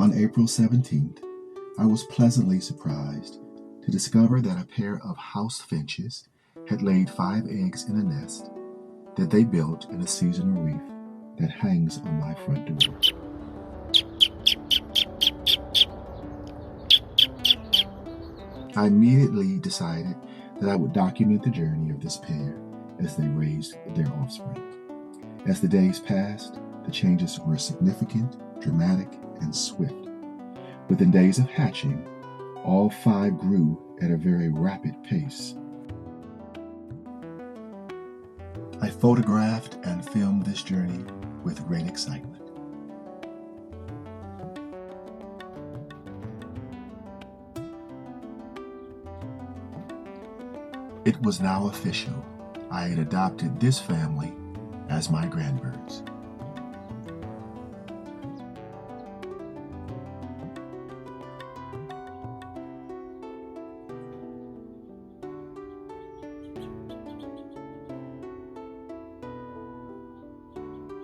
On April 17th, I was pleasantly surprised to discover that a pair of house finches had laid 5 eggs in a nest that they built in a seasonal reef that hangs on my front door. I immediately decided that I would document the journey of this pair as they raised their offspring. As the days passed, the changes were significant, dramatic, and swift. Within days of hatching, all 5 grew at a very rapid pace. I photographed and filmed this journey with great excitement. It was now official. I had adopted this family as my Gran-Birds.